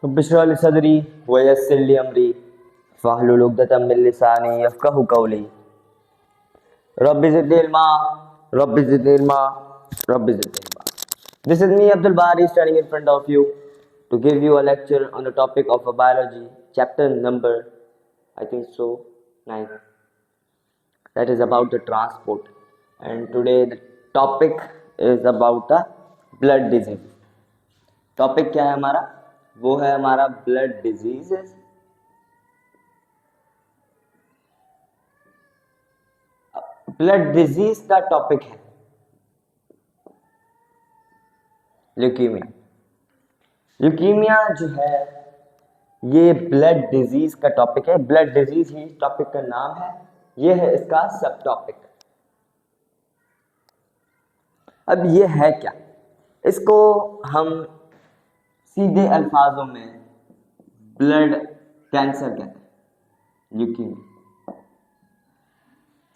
बिशरा लि सदरी वयस्सिर लि अमरी वाहलुल उक़दतम मिन लिसानी यफ़क़हू क़ौली rabbi ज़िदनी इल्मा rabbi ज़िदनी इल्मा rabbi ज़िदनी इल्मा. This is me Abdul Bari standing in front of you to give you a lecture on the topic of biology, chapter number I think so 9, that is about the transport, and today the topic is about the blood disease. Topic क्या है हमारा? वो है हमारा blood diseases. Blood disease का topic है leukaemia. Leukaemia जो है ये ब्लड डिजीज का टॉपिक है. ब्लड डिजीज ही टॉपिक का नाम है. ये है इसका सब टॉपिक. अब ये है क्या? इसको हम सीधे अल्फाजों में ब्लड कैंसर कहते हैं. ल्यूकीमिया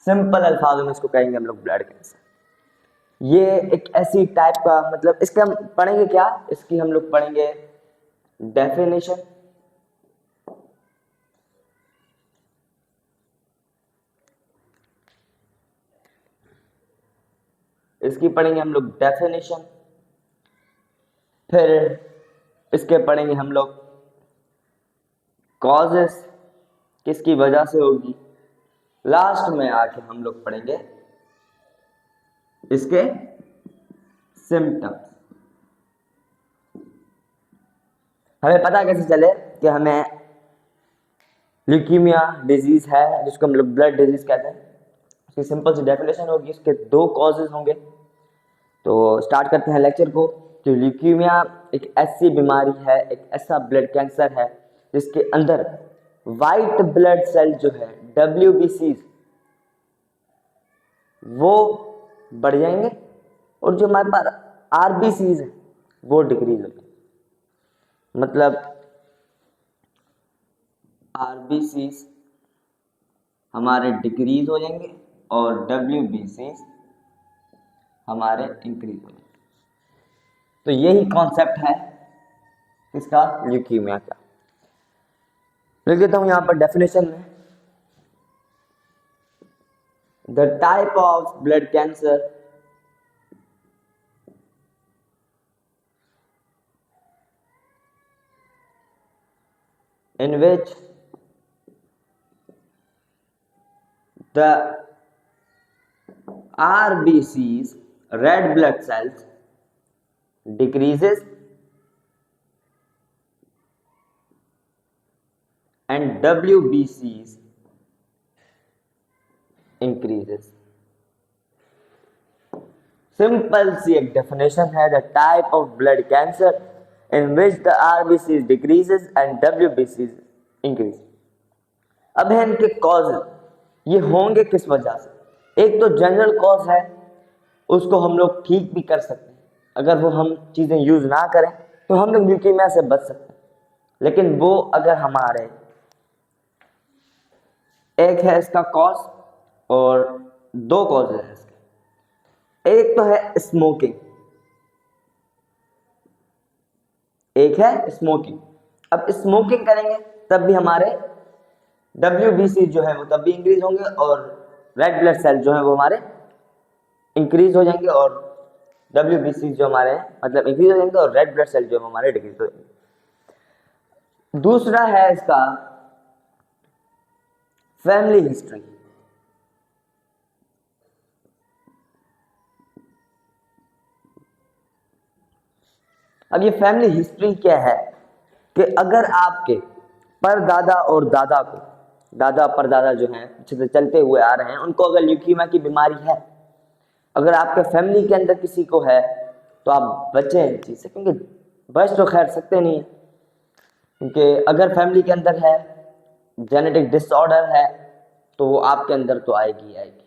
सिंपल अल्फाजों में इसको कहेंगे हम लोग ब्लड कैंसर. ये एक ऐसी टाइप का, मतलब इसके हम पढ़ेंगे क्या, इसकी हम लोग पढ़ेंगे डेफिनेशन, इसकी पढ़ेंगे हम लोग डेफिनेशन, फिर इसके पढ़ेंगे हम लोग कॉजेस, किसकी वजह से होगी. लास्ट में आके हम लोग पढ़ेंगे इसके सिम्टम्स. हमें पता कैसे चले कि हमें ल्यूकीमिया डिजीज है, जिसको हम लोग ब्लड डिजीज कहते हैं. इसकी सिंपल सी डेफिनेशन होगी, इसके 2 कॉजेज होंगे. तो स्टार्ट करते हैं लेक्चर को. कि ल्यूकीमिया एक ऐसी बीमारी है, एक ऐसा ब्लड कैंसर है जिसके अंदर वाइट ब्लड सेल जो है WBCs वो बढ़ जाएंगे और जो हमारे पास RBCs है वो डिक्रीज हो जाएंगे. मतलब RBCs हमारे डिक्रीज हो जाएंगे और WBCs हमारे इंक्रीज हो जाएंगे. तो यही कॉन्सेप्ट है इसका ल्यूकीमिया का. लिख देता हूं यहां पर डेफिनेशन में. The type of blood cancer in which the RBCs, red blood cells, decreases and WBCs increases. Simple सी एक डेफिनेशन है. The type of blood cancer in which the RBCs decreases and WBCs increase. अब है इनके cause, ये होंगे किस वजह से. एक तो जनरल कॉज है, उसको हम लोग ठीक भी कर सकते हैं. अगर वो हम चीज़ें यूज ना करें तो हम लोग ल्यूकीमिया से बच सकते हैं. लेकिन वो अगर हमारे, एक है इसका कॉज और 2 कॉज है इसके. एक तो है स्मोकिंग, एक है स्मोकिंग. अब स्मोकिंग करेंगे तब भी हमारे WBC जो है वो तब भी इंक्रीज होंगे और रेड ब्लड सेल जो है वो हमारे इंक्रीज हो जाएंगे और WBC जो हमारे मतलब इंक्रीज हो जाएंगे और रेड ब्लड सेल जो है हमारे डिक्रीज हो जाएंगे. दूसरा है इसका फैमिली हिस्ट्री. अब ये फैमिली हिस्ट्री क्या है कि अगर आपके परदादा और दादा को, दादा परदादा जो हैं पीछे से चलते हुए आ रहे हैं, उनको अगर ल्यूकीमिया की बीमारी है, अगर आपके फैमिली के अंदर किसी को है तो आप बचें इस चीज़ से, क्योंकि बच तो खैर सकते नहीं है. क्योंकि अगर फैमिली के अंदर है, जेनेटिक डिसऑर्डर है, तो वो आपके अंदर तो आएगी आएगी.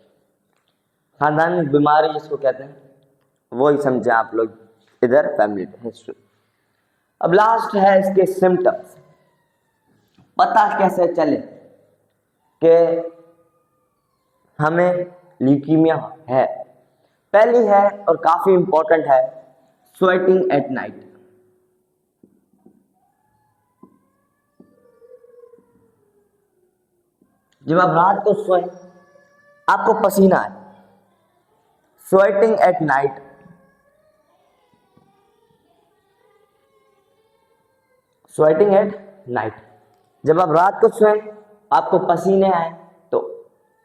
खानदानी बीमारी जिसको कहते हैं वो ही समझें आप लोग इधर फैमिली हिस्ट्री. अब लास्ट है इसके सिम्टम्स. पता कैसे चले कि हमें ल्यूकीमिया है. पहली है और काफी इंपॉर्टेंट है, स्वेटिंग एट नाइट. जब आप रात को सोएं, आपको पसीना आए, sweating at night, sweating at night, जब आप रात को सोएं आपको पसीने आए, तो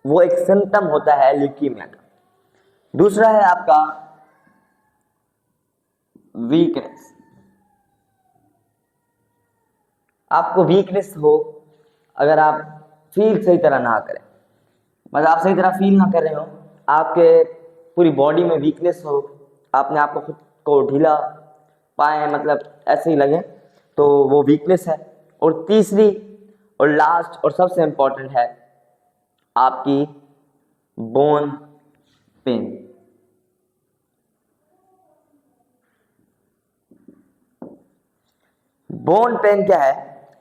वो एक सिम्टम होता है ल्यूकीमिया का। दूसरा है आपका वीकनेस। आपको वीकनेस हो, अगर आप फील सही तरह ना करें, मतलब आप सही तरह फील ना कर रहे हो, आपके पूरी बॉडी में वीकनेस हो, आपने आपको खुद को ढीला पाए, मतलब ऐसे ही लगे, तो वो वीकनेस है। और तीसरी और लास्ट और सबसे इंपॉर्टेंट है आपकी बोन पेन। बोन पेन क्या है,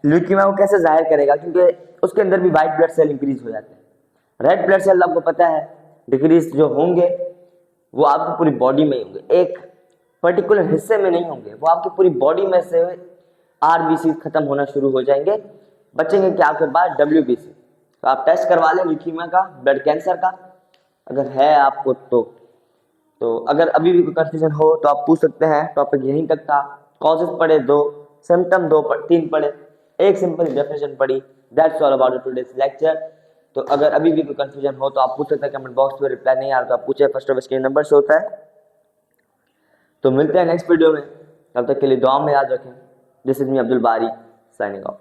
ल्यूकीमिया को कैसे जाहिर करेगा, क्योंकि उसके अंदर भी वाइट ब्लड सेल इंक्रीज हो जाते हैं। रेड ब्लड सेल आपको पता है डिक्रीज जो होंगे वो आपकी पूरी बॉडी में ही होंगे, एक पर्टिकुलर हिस्से में नहीं होंगे, वो आपकी पूरी बॉडी में से आरबीसी खत्म होना शुरू हो जाएंगे, बचेंगे क्या आपके पास डब्ल्यूबीसी। तो आप टेस्ट करवा लें ल्यूकीमिया का, ब्लड कैंसर का, अगर है आपको तो अगर अभी भी कोई कंफ्यूजन हो तो आप पूछ सकते हैं। टॉपिक यहीं तक था। कॉजेज पढ़े 2, सिम्टम 3 पढ़े, एक सिंपल डेफिनेशन पढ़ी। That's all about today's lecture. तो अगर अभी भी कोई कंफ्यूजन हो तो आप पूछ सकते हैं, कमेंट बॉक्स में रिप्लाई नहीं आ रहा तो आप पूछे, फर्स्ट ऑफ स्क्रीन नंबर से होता है। तो मिलते हैं नेक्स्ट वीडियो में, तब तक के लिए दुआ में याद रखें। दिस इज मी अब्दुल बारी साइनिंग ऑफ।